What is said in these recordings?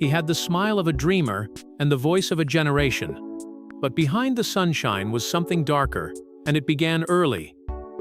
He had the smile of a dreamer and the voice of a generation. But behind the sunshine was something darker, and it began early.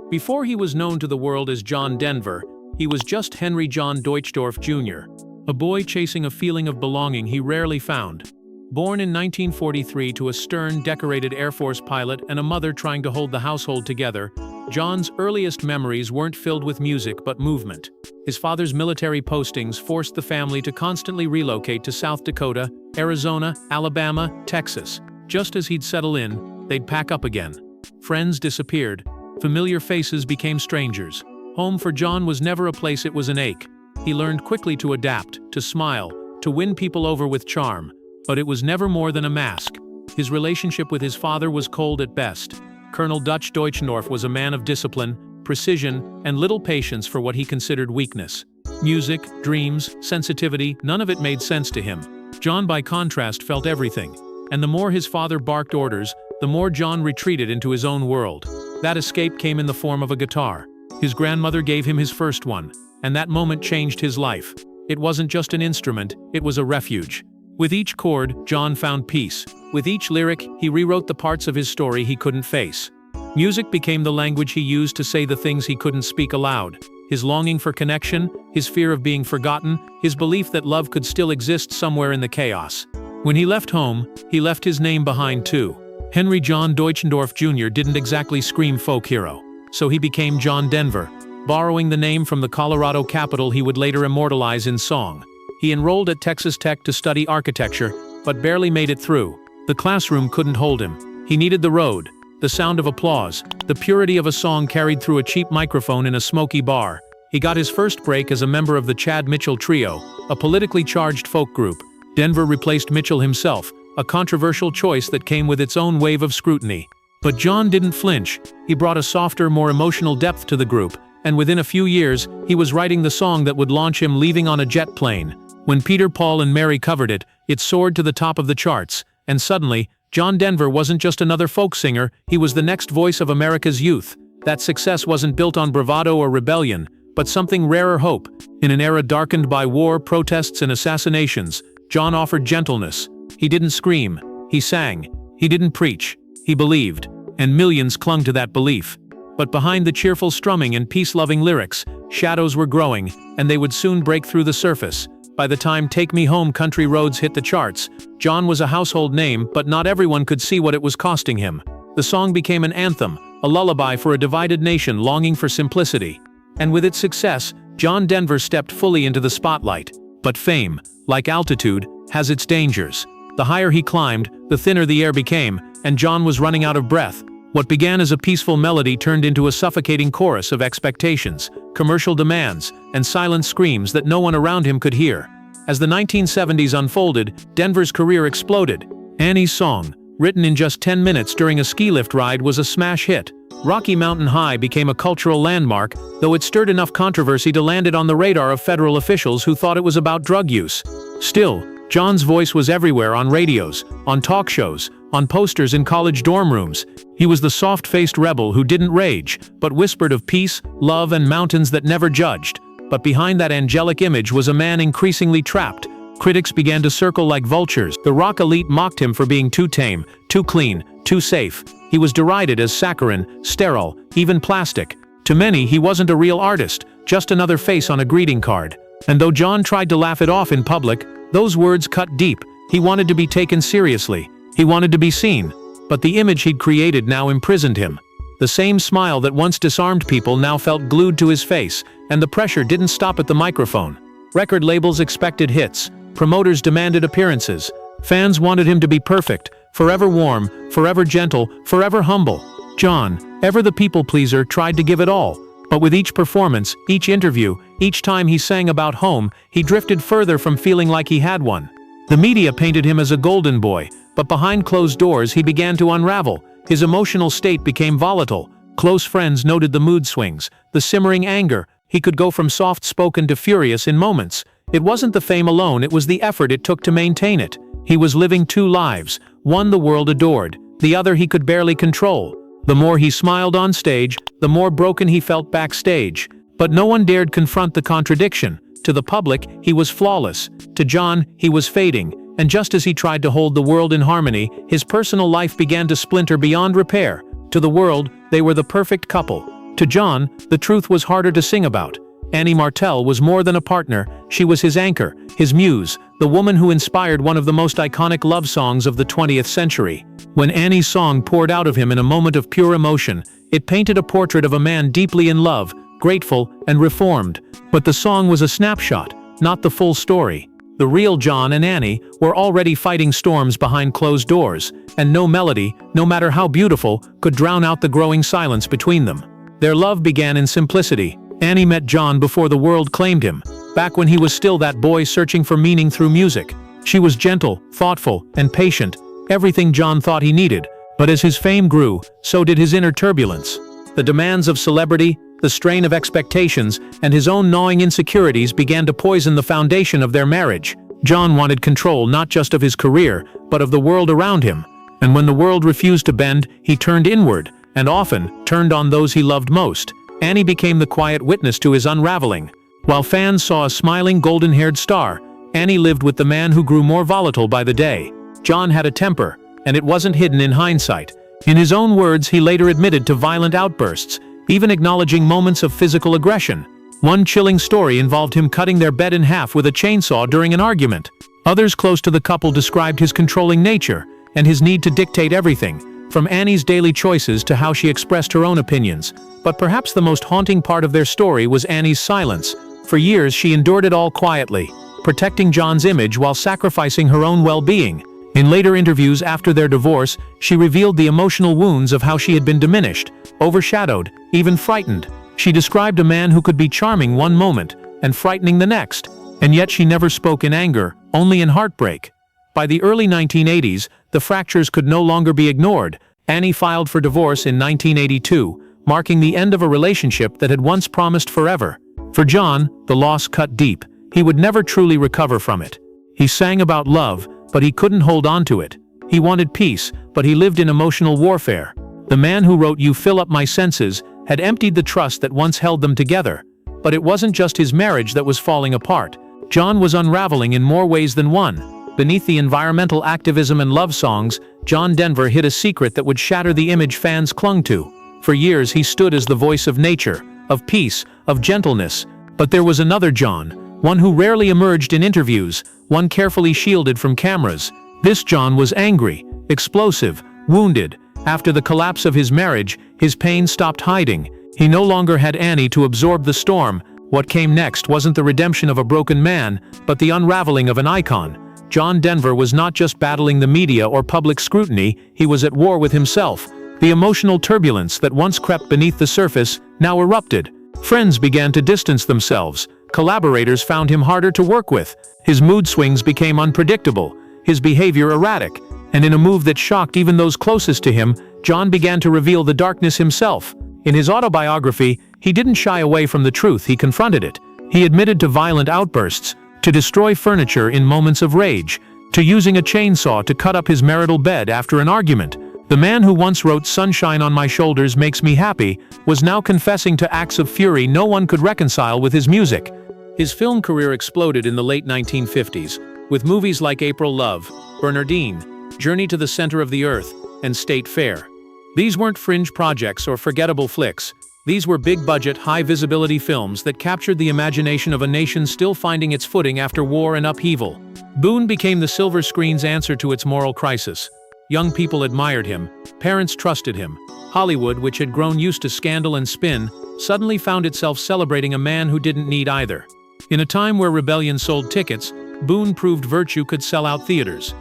Before he was known to the world as John Denver, he was just Henry John Deutschendorf Jr., a boy chasing a feeling of belonging he rarely found. Born in 1943 to a stern, decorated Air Force pilot and a mother trying to hold the household together, John's earliest memories weren't filled with music but movement. His father's military postings forced the family to constantly relocate to South Dakota, Arizona, Alabama, Texas. Just as he'd settle in, they'd pack up again. Friends disappeared. Familiar faces became strangers. Home for John was never a place, it was an ache. He learned quickly to adapt, to smile, to win people over with charm. But it was never more than a mask. His relationship with his father was cold at best. Colonel Dutch Deutschendorf was a man of discipline, precision, and little patience for what he considered weakness. Music, dreams, sensitivity, none of it made sense to him. John, by contrast, felt everything. And the more his father barked orders, the more John retreated into his own world. That escape came in the form of a guitar. His grandmother gave him his first one, and that moment changed his life. It wasn't just an instrument, it was a refuge. With each chord, John found peace. With each lyric, he rewrote the parts of his story he couldn't face. Music became the language he used to say the things he couldn't speak aloud. His longing for connection, his fear of being forgotten, his belief that love could still exist somewhere in the chaos. When he left home, he left his name behind too. Henry John Deutschendorf Jr. didn't exactly scream folk hero. So he became John Denver, borrowing the name from the Colorado capital he would later immortalize in song. He enrolled at Texas Tech to study architecture, but barely made it through. The classroom couldn't hold him. He needed the road, the sound of applause, the purity of a song carried through a cheap microphone in a smoky bar. He got his first break as a member of the Chad Mitchell Trio, a politically charged folk group. Denver replaced Mitchell himself, a controversial choice that came with its own wave of scrutiny. But John didn't flinch. He brought a softer, more emotional depth to the group, and within a few years, he was writing the song that would launch him leaving on a jet plane. When Peter, Paul, and Mary covered it, it soared to the top of the charts, and suddenly, John Denver wasn't just another folk singer, he was the next voice of America's youth. That success wasn't built on bravado or rebellion, but something rarer: hope. In an era darkened by war, protests, and assassinations, John offered gentleness. He didn't scream, he sang. He didn't preach, he believed, and millions clung to that belief. But behind the cheerful strumming and peace-loving lyrics, shadows were growing, and they would soon break through the surface. By the time Take Me Home, Country Roads hit the charts, John was a household name, but not everyone could see what it was costing him. The song became an anthem, a lullaby for a divided nation longing for simplicity. And with its success, John Denver stepped fully into the spotlight. But fame, like altitude, has its dangers. The higher he climbed, the thinner the air became, and John was running out of breath. What began as a peaceful melody turned into a suffocating chorus of expectations, commercial demands, and silent screams that no one around him could hear. As the 1970s unfolded, Denver's career exploded. Annie's Song, written in just 10 minutes during a ski lift ride, was a smash hit. Rocky Mountain High became a cultural landmark, though it stirred enough controversy to land it on the radar of federal officials who thought it was about drug use. Still, John's voice was everywhere, on radios, on talk shows, on posters in college dorm rooms. He was the soft-faced rebel who didn't rage, but whispered of peace, love, and mountains that never judged. But behind that angelic image was a man increasingly trapped. Critics began to circle like vultures. The rock elite mocked him for being too tame, too clean, too safe. He was derided as saccharine, sterile, even plastic. To many, he wasn't a real artist, just another face on a greeting card. And though John tried to laugh it off in public, those words cut deep. He wanted to be taken seriously. He wanted to be seen. But the image he'd created now imprisoned him. The same smile that once disarmed people now felt glued to his face, and the pressure didn't stop at the microphone. Record labels expected hits. Promoters demanded appearances. Fans wanted him to be perfect, forever warm, forever gentle, forever humble. John, ever the people-pleaser, tried to give it all. But with each performance, each interview, each time he sang about home, he drifted further from feeling like he had one. The media painted him as a golden boy, but behind closed doors he began to unravel. His emotional state became volatile. Close friends noted the mood swings, the simmering anger. He could go from soft-spoken to furious in moments. It wasn't the fame alone, it was the effort it took to maintain it. He was living two lives, one the world adored, the other he could barely control. The more he smiled on stage, the more broken he felt backstage. But no one dared confront the contradiction. To the public, he was flawless. To John, he was fading. And just as he tried to hold the world in harmony, his personal life began to splinter beyond repair. To the world, they were the perfect couple. To John, the truth was harder to sing about. Annie Martell was more than a partner, she was his anchor, his muse, the woman who inspired one of the most iconic love songs of the 20th century. When Annie's song poured out of him in a moment of pure emotion, it painted a portrait of a man deeply in love, grateful, and reformed. But the song was a snapshot, not the full story. The real John and Annie were already fighting storms behind closed doors, and no melody, no matter how beautiful, could drown out the growing silence between them. Their love began in simplicity. Annie met John before the world claimed him, back when he was still that boy searching for meaning through music. She was gentle, thoughtful, and patient, everything John thought he needed. But as his fame grew, so did his inner turbulence. The demands of celebrity, the strain of expectations, and his own gnawing insecurities began to poison the foundation of their marriage. John wanted control not just of his career, but of the world around him. And when the world refused to bend, he turned inward, and often turned on those he loved most. Annie became the quiet witness to his unraveling. While fans saw a smiling golden-haired star, Annie lived with the man who grew more volatile by the day. John had a temper, and it wasn't hidden in hindsight. In his own words, he later admitted to violent outbursts, even acknowledging moments of physical aggression. One chilling story involved him cutting their bed in half with a chainsaw during an argument. Others close to the couple described his controlling nature, and his need to dictate everything, from Annie's daily choices to how she expressed her own opinions. But perhaps the most haunting part of their story was Annie's silence. For years she endured it all quietly, protecting John's image while sacrificing her own well-being. In later interviews after their divorce, she revealed the emotional wounds of how she had been diminished, overshadowed, even frightened. She described a man who could be charming one moment and frightening the next, and yet she never spoke in anger, only in heartbreak. By the early 1980s, the fractures could no longer be ignored. Annie filed for divorce in 1982, marking the end of a relationship that had once promised forever. For John, the loss cut deep. He would never truly recover from it. He sang about love, but he couldn't hold on to it. He wanted peace, but he lived in emotional warfare. The man who wrote "You Fill Up My Senses" had emptied the trust that once held them together. But it wasn't just his marriage that was falling apart. John was unraveling in more ways than one. Beneath the environmental activism and love songs, John Denver hid a secret that would shatter the image fans clung to. For years he stood as the voice of nature, of peace, of gentleness. But there was another John, one who rarely emerged in interviews, one carefully shielded from cameras. This John was angry, explosive, wounded. After the collapse of his marriage, his pain stopped hiding. He no longer had Annie to absorb the storm. What came next wasn't the redemption of a broken man, but the unraveling of an icon. John Denver was not just battling the media or public scrutiny, he was at war with himself. The emotional turbulence that once crept beneath the surface now erupted. Friends began to distance themselves. Collaborators found him harder to work with. His mood swings became unpredictable, his behavior erratic. And in a move that shocked even those closest to him, John began to reveal the darkness himself. In his autobiography, he didn't shy away from the truth, he confronted it. He admitted to violent outbursts, to destroy furniture in moments of rage, to using a chainsaw to cut up his marital bed after an argument. The man who once wrote "Sunshine on My Shoulders Makes Me Happy" was now confessing to acts of fury no one could reconcile with his music. His film career exploded in the late 1950s, with movies like April Love, Bernardine, Journey to the Center of the Earth, and State Fair. These weren't fringe projects or forgettable flicks. These were big-budget, high-visibility films that captured the imagination of a nation still finding its footing after war and upheaval. Boone became the silver screen's answer to its moral crisis. Young people admired him, parents trusted him. Hollywood, which had grown used to scandal and spin, suddenly found itself celebrating a man who didn't need either. In a time where rebellion sold tickets, Boone proved virtue could sell out theaters.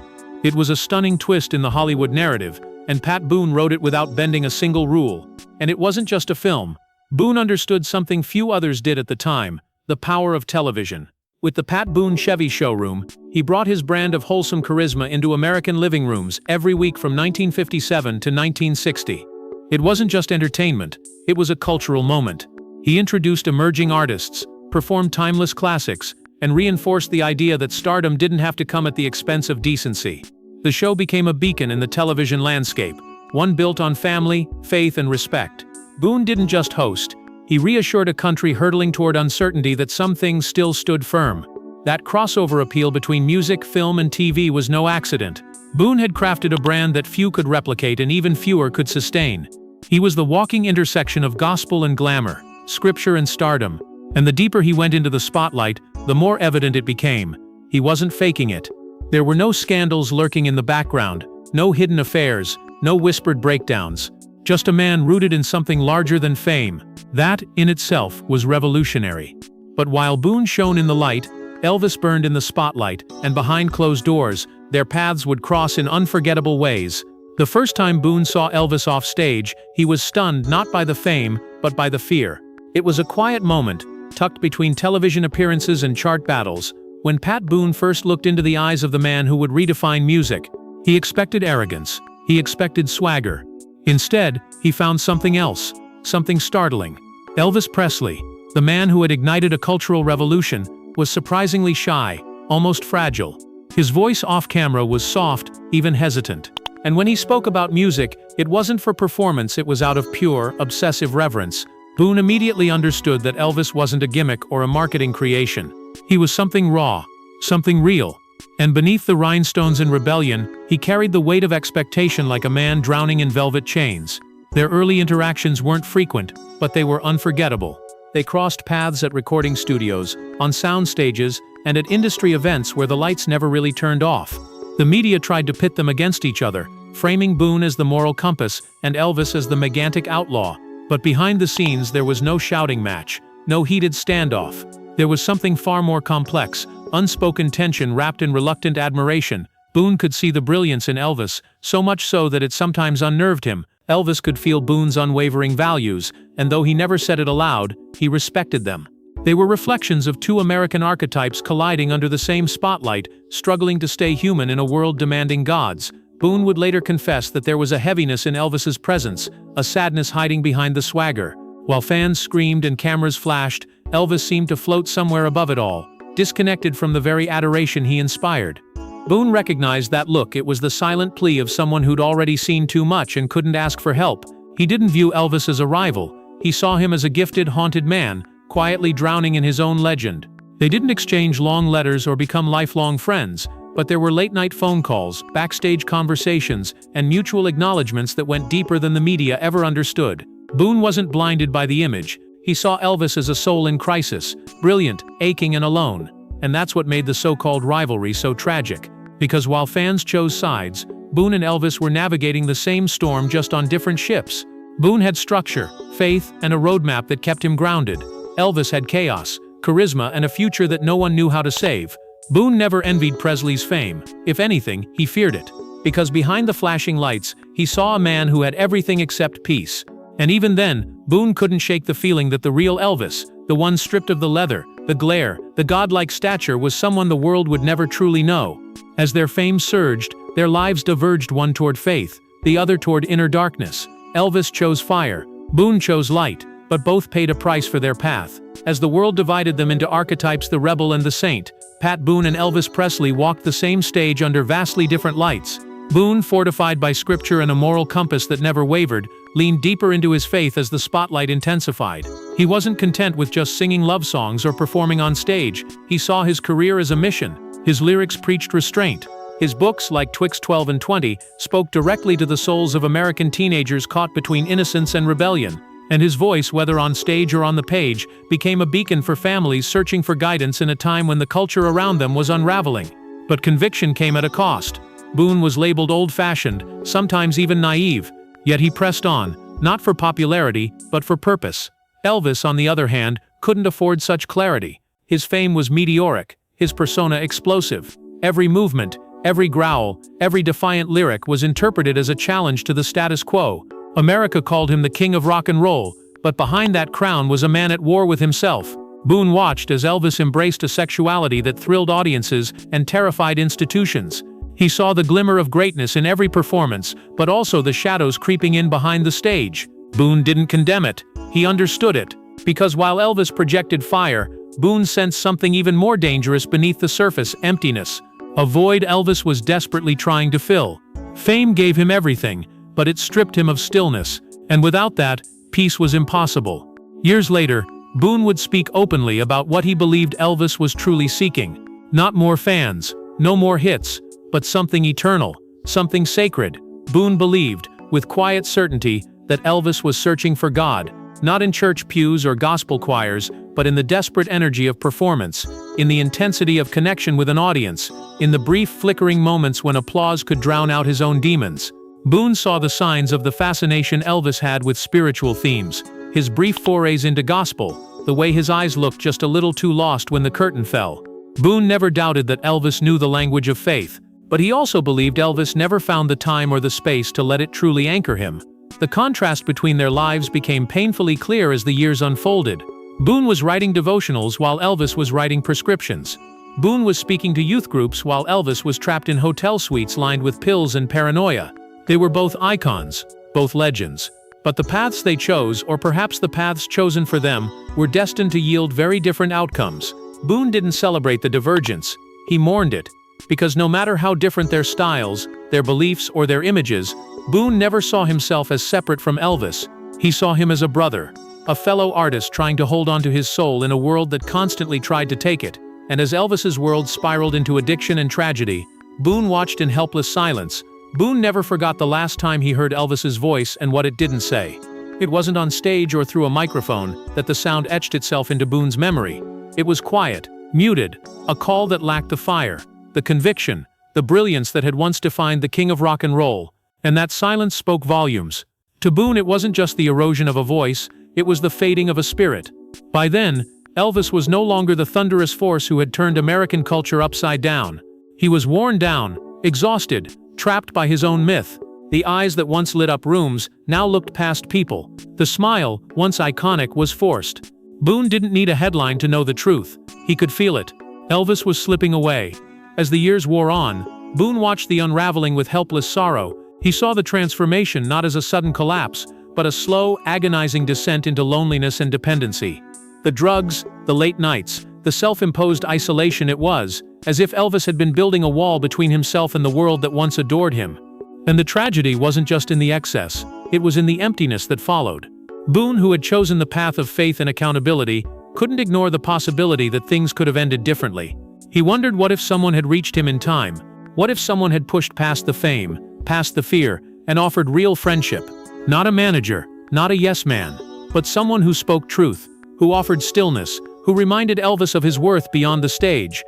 It was a stunning twist in the Hollywood narrative, and Pat Boone wrote it without bending a single rule. And it wasn't just a film. Boone understood something few others did at the time: the power of television. With the Pat Boone Chevy Showroom, he brought his brand of wholesome charisma into American living rooms every week from 1957 to 1960. It wasn't just entertainment, it was a cultural moment. He introduced emerging artists, performed timeless classics, and reinforced the idea that stardom didn't have to come at the expense of decency. The show became a beacon in the television landscape, one built on family, faith, and respect. Boone didn't just host, He reassured a country hurtling toward uncertainty that some things still stood firm. That crossover appeal between music, film, and TV was no accident. Boone had crafted a brand that few could replicate and even fewer could sustain. He was the walking intersection of gospel and glamour, scripture and stardom. And the deeper he went into the spotlight, the more evident it became. He wasn't faking it. There were no scandals lurking in the background, no hidden affairs, no whispered breakdowns. Just a man rooted in something larger than fame. That, in itself, was revolutionary. But while Boone shone in the light, Elvis burned in the spotlight, and behind closed doors, their paths would cross in unforgettable ways. The first time Boone saw Elvis off stage, he was stunned not by the fame, but by the fear. It was a quiet moment, tucked between television appearances and chart battles, when Pat Boone first looked into the eyes of the man who would redefine music. He expected arrogance. He expected swagger. Instead, he found something else, something startling. Elvis Presley, the man who had ignited a cultural revolution, was surprisingly shy, almost fragile. His voice off-camera was soft, even hesitant. And when he spoke about music, it wasn't for performance, it was out of pure, obsessive reverence. Boone immediately understood that Elvis wasn't a gimmick or a marketing creation. He was something raw, something real. And beneath the rhinestones and rebellion, he carried the weight of expectation like a man drowning in velvet chains. Their early interactions weren't frequent, but they were unforgettable. They crossed paths at recording studios, on sound stages, and at industry events where the lights never really turned off. The media tried to pit them against each other, framing Boone as the moral compass and Elvis as the megantic outlaw. But behind the scenes there was no shouting match, no heated standoff. There was something far more complex, unspoken tension wrapped in reluctant admiration. Boone could see the brilliance in Elvis, so much so that it sometimes unnerved him. Elvis could feel Boone's unwavering values, and though he never said it aloud, he respected them. They were reflections of two American archetypes colliding under the same spotlight, struggling to stay human in a world demanding gods. Boone would later confess that there was a heaviness in Elvis's presence, a sadness hiding behind the swagger. While fans screamed and cameras flashed, Elvis seemed to float somewhere above it all, disconnected from the very adoration he inspired. Boone recognized that look. It was the silent plea of someone who'd already seen too much and couldn't ask for help. He didn't view Elvis as a rival. He saw him as a gifted, haunted man, quietly drowning in his own legend. They didn't exchange long letters or become lifelong friends, but there were late-night phone calls, backstage conversations, and mutual acknowledgments that went deeper than the media ever understood. Boone wasn't blinded by the image. He saw Elvis as a soul in crisis, brilliant, aching, and alone. And that's what made the so-called rivalry so tragic. Because while fans chose sides, Boone and Elvis were navigating the same storm, just on different ships. Boone had structure, faith, and a roadmap that kept him grounded. Elvis had chaos, charisma, and a future that no one knew how to save. Boone never envied Presley's fame. If anything, he feared it. Because behind the flashing lights, he saw a man who had everything except peace. And even then, Boone couldn't shake the feeling that the real Elvis, the one stripped of the leather, the glare, the godlike stature, was someone the world would never truly know. As their fame surged, their lives diverged, one toward faith, the other toward inner darkness. Elvis chose fire, Boone chose light, but both paid a price for their path. As the world divided them into archetypes, the rebel and the saint, Pat Boone and Elvis Presley walked the same stage under vastly different lights. Boone, fortified by scripture and a moral compass that never wavered, leaned deeper into his faith as the spotlight intensified. He wasn't content with just singing love songs or performing on stage. He saw his career as a mission. His lyrics preached restraint. His books, like Twixt 12 and 20, spoke directly to the souls of American teenagers caught between innocence and rebellion. And his voice, whether on stage or on the page, became a beacon for families searching for guidance in a time when the culture around them was unraveling. But conviction came at a cost. Boone was labeled old-fashioned, sometimes even naive. Yet he pressed on, not for popularity, but for purpose. Elvis, on the other hand, couldn't afford such clarity. His fame was meteoric, his persona explosive. Every movement, every growl, every defiant lyric was interpreted as a challenge to the status quo. America called him the king of rock and roll, but behind that crown was a man at war with himself. Boone watched as Elvis embraced a sexuality that thrilled audiences and terrified institutions. He saw the glimmer of greatness in every performance, but also the shadows creeping in behind the stage. Boone didn't condemn it. He understood it. Because while Elvis projected fire, Boone sensed something even more dangerous beneath the surface: emptiness. A void Elvis was desperately trying to fill. Fame gave him everything, but it stripped him of stillness. And without that, peace was impossible. Years later, Boone would speak openly about what he believed Elvis was truly seeking. Not more fans, no more hits, but something eternal, something sacred. Boone believed, with quiet certainty, that Elvis was searching for God, not in church pews or gospel choirs, but in the desperate energy of performance, in the intensity of connection with an audience, in the brief flickering moments when applause could drown out his own demons. Boone saw the signs of the fascination Elvis had with spiritual themes, his brief forays into gospel, the way his eyes looked just a little too lost when the curtain fell. Boone never doubted that Elvis knew the language of faith, but he also believed Elvis never found the time or the space to let it truly anchor him. The contrast between their lives became painfully clear as the years unfolded. Boone was writing devotionals while Elvis was writing prescriptions. Boone was speaking to youth groups while Elvis was trapped in hotel suites lined with pills and paranoia. They were both icons, both legends. But the paths they chose, or perhaps the paths chosen for them, were destined to yield very different outcomes. Boone didn't celebrate the divergence, he mourned it. Because no matter how different their styles, their beliefs, or their images, Boone never saw himself as separate from Elvis. He saw him as a brother, a fellow artist trying to hold on to his soul in a world that constantly tried to take it. And as Elvis's world spiraled into addiction and tragedy, Boone watched in helpless silence. Boone never forgot the last time he heard Elvis's voice and what it didn't say. It wasn't on stage or through a microphone that the sound etched itself into Boone's memory. It was quiet, muted, a call that lacked the fire, the conviction, the brilliance that had once defined the king of rock and roll. And that silence spoke volumes. To Boone, it wasn't just the erosion of a voice, it was the fading of a spirit. By then, Elvis was no longer the thunderous force who had turned American culture upside down. He was worn down, exhausted, trapped by his own myth. The eyes that once lit up rooms now looked past people. The smile, once iconic, was forced. Boone didn't need a headline to know the truth. He could feel it. Elvis was slipping away. As the years wore on, Boone watched the unraveling with helpless sorrow. He saw the transformation not as a sudden collapse, but a slow, agonizing descent into loneliness and dependency. The drugs, the late nights, the self-imposed isolation, it was as if Elvis had been building a wall between himself and the world that once adored him. And the tragedy wasn't just in the excess, it was in the emptiness that followed. Boone, who had chosen the path of faith and accountability, couldn't ignore the possibility that things could have ended differently. He wondered, what if someone had reached him in time? What if someone had pushed past the fame, past the fear, and offered real friendship? Not a manager, not a yes man, but someone who spoke truth, who offered stillness, who reminded Elvis of his worth beyond the stage.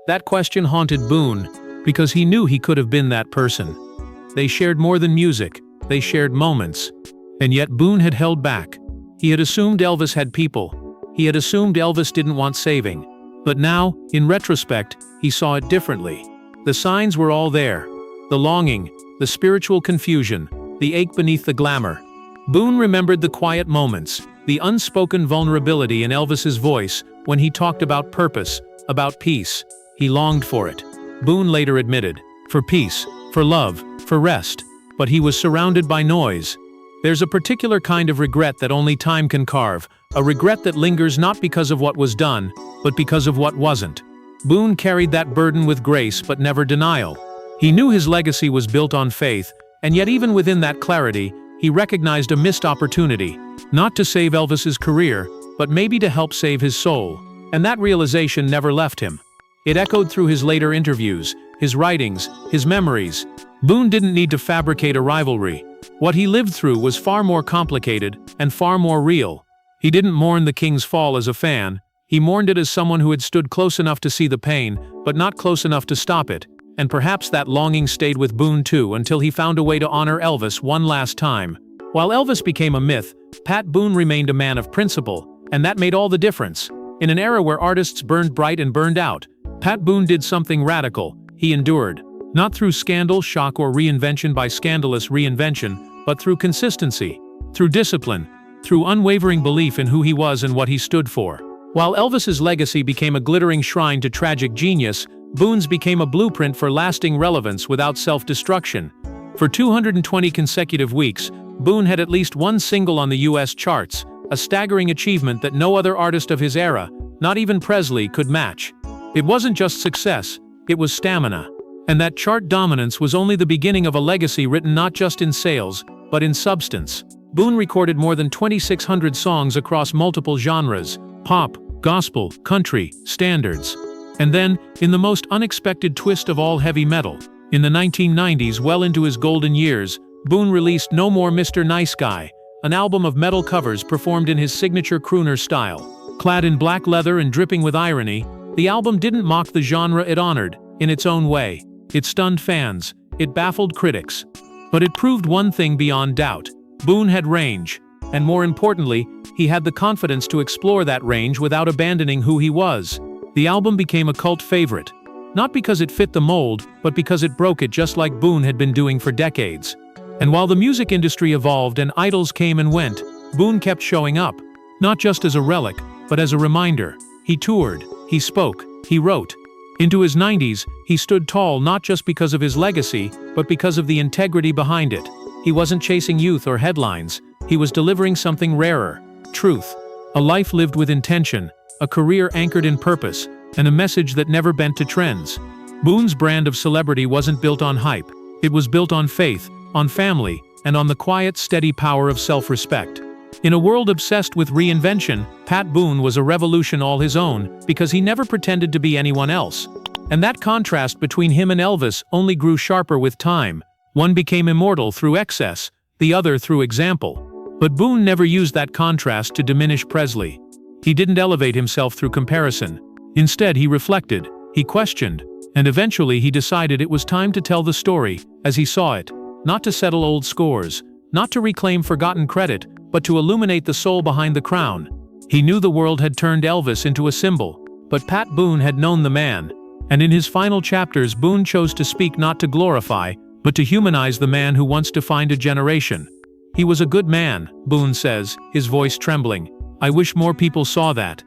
That question haunted Boone, because he knew he could have been that person. They shared more than music, they shared moments. And yet Boone had held back. He had assumed Elvis had people. He had assumed Elvis didn't want saving. But now, in retrospect, he saw it differently. The signs were all there. The longing, the spiritual confusion, the ache beneath the glamour. Boone remembered the quiet moments, the unspoken vulnerability in Elvis's voice when he talked about purpose, about peace. He longed for it. Boone later admitted, for peace, for love, for rest. But he was surrounded by noise. There's a particular kind of regret that only time can carve, a regret that lingers not because of what was done, but because of what wasn't. Boone carried that burden with grace but never denial. He knew his legacy was built on faith, and yet even within that clarity, he recognized a missed opportunity, not to save Elvis's career, but maybe to help save his soul. And that realization never left him. It echoed through his later interviews, his writings, his memories. Boone didn't need to fabricate a rivalry. What he lived through was far more complicated and far more real. He didn't mourn the King's fall as a fan. He mourned it as someone who had stood close enough to see the pain, but not close enough to stop it. And perhaps that longing stayed with Boone too, until he found a way to honor Elvis one last time. While Elvis became a myth, Pat Boone remained a man of principle, and that made all the difference. In an era where artists burned bright and burned out, Pat Boone did something radical. He endured. Not through scandal, shock, or reinvention by scandalous reinvention, but through consistency, through discipline, through unwavering belief in who he was and what he stood for. While Elvis's legacy became a glittering shrine to tragic genius, Boone's became a blueprint for lasting relevance without self-destruction. For 220 consecutive weeks, Boone had at least one single on the US charts, a staggering achievement that no other artist of his era, not even Presley, could match. It wasn't just success, it was stamina. And that chart dominance was only the beginning of a legacy written not just in sales, but in substance. Boone recorded more than 2,600 songs across multiple genres: pop, gospel, country, standards. And then, in the most unexpected twist of all heavy metal, in the 1990s, well into his golden years, Boone released No More Mr. Nice Guy, an album of metal covers performed in his signature crooner style. Clad in black leather and dripping with irony, the album didn't mock the genre it honored, in its own way. It stunned fans, it baffled critics. But it proved one thing beyond doubt: Boone had range, and more importantly, he had the confidence to explore that range without abandoning who he was. The album became a cult favorite, not because it fit the mold, but because it broke it, just like Boone had been doing for decades. And while the music industry evolved and idols came and went, Boone kept showing up, not just as a relic, but as a reminder. He toured, he spoke, he wrote. Into his 90s, he stood tall not just because of his legacy, but because of the integrity behind it. He wasn't chasing youth or headlines, he was delivering something rarer: truth. A life lived with intention, a career anchored in purpose, and a message that never bent to trends. Boone's brand of celebrity wasn't built on hype. It was built on faith, on family, and on the quiet, steady power of self-respect. In a world obsessed with reinvention, Pat Boone was a revolution all his own, because he never pretended to be anyone else. And that contrast between him and Elvis only grew sharper with time. One became immortal through excess, the other through example. But Boone never used that contrast to diminish Presley. He didn't elevate himself through comparison. Instead, he reflected, he questioned, and eventually he decided it was time to tell the story, as he saw it. Not to settle old scores, not to reclaim forgotten credit, but to illuminate the soul behind the crown. He knew the world had turned Elvis into a symbol, but Pat Boone had known the man. And in his final chapters, Boone chose to speak not to glorify, but to humanize the man who once defined a generation. He was a good man, Boone says, his voice trembling. I wish more people saw that.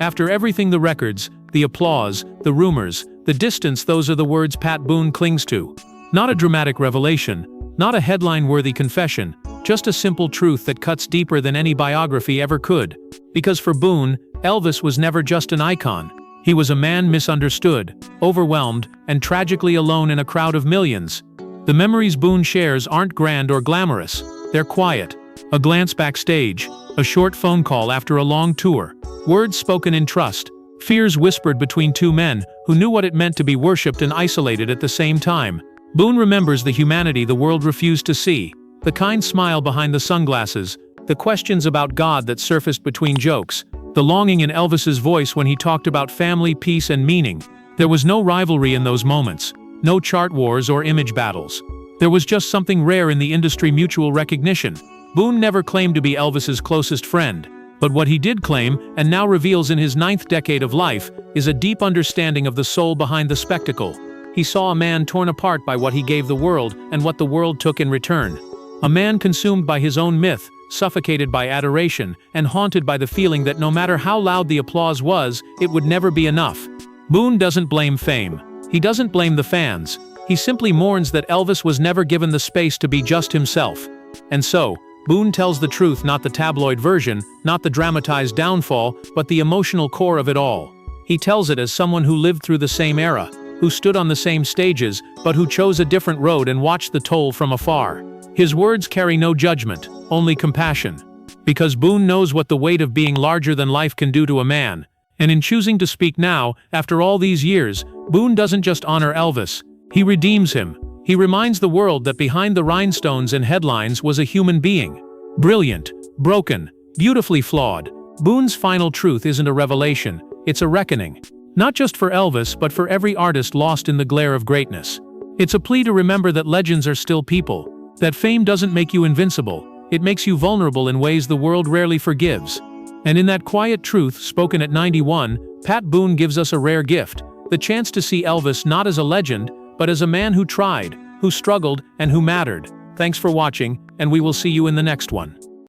After everything, the records, the applause, the rumors, the distance, those are the words Pat Boone clings to. Not a dramatic revelation, not a headline-worthy confession, just a simple truth that cuts deeper than any biography ever could. Because for Boone, Elvis was never just an icon. He was a man misunderstood, overwhelmed, and tragically alone in a crowd of millions. The memories Boone shares aren't grand or glamorous. They're quiet. A glance backstage, a short phone call after a long tour, words spoken in trust, fears whispered between two men who knew what it meant to be worshipped and isolated at the same time. Boone remembers the humanity the world refused to see, the kind smile behind the sunglasses, the questions about God that surfaced between jokes, the longing in Elvis's voice when he talked about family, peace, and meaning. There was no rivalry in those moments, no chart wars or image battles. There was just something rare in the industry: mutual recognition. Boone never claimed to be Elvis's closest friend, but what he did claim, and now reveals in his 9th decade of life, is a deep understanding of the soul behind the spectacle. He saw a man torn apart by what he gave the world and what the world took in return. A man consumed by his own myth, suffocated by adoration, and haunted by the feeling that no matter how loud the applause was, it would never be enough. Boone doesn't blame fame. He doesn't blame the fans. He simply mourns that Elvis was never given the space to be just himself. And so, Boone tells the truth, not the tabloid version, not the dramatized downfall, but the emotional core of it all. He tells it as someone who lived through the same era, who stood on the same stages, but who chose a different road and watched the toll from afar. His words carry no judgment, only compassion. Because Boone knows what the weight of being larger than life can do to a man. And in choosing to speak now, after all these years, Boone doesn't just honor Elvis, he redeems him. He reminds the world that behind the rhinestones and headlines was a human being. Brilliant, broken, beautifully flawed. Boone's final truth isn't a revelation, it's a reckoning. Not just for Elvis, but for every artist lost in the glare of greatness. It's a plea to remember that legends are still people, that fame doesn't make you invincible, it makes you vulnerable in ways the world rarely forgives. And in that quiet truth, spoken at 91, Pat Boone gives us a rare gift, the chance to see Elvis not as a legend, but as a man who tried, who struggled, and who mattered. Thanks for watching, and we will see you in the next one.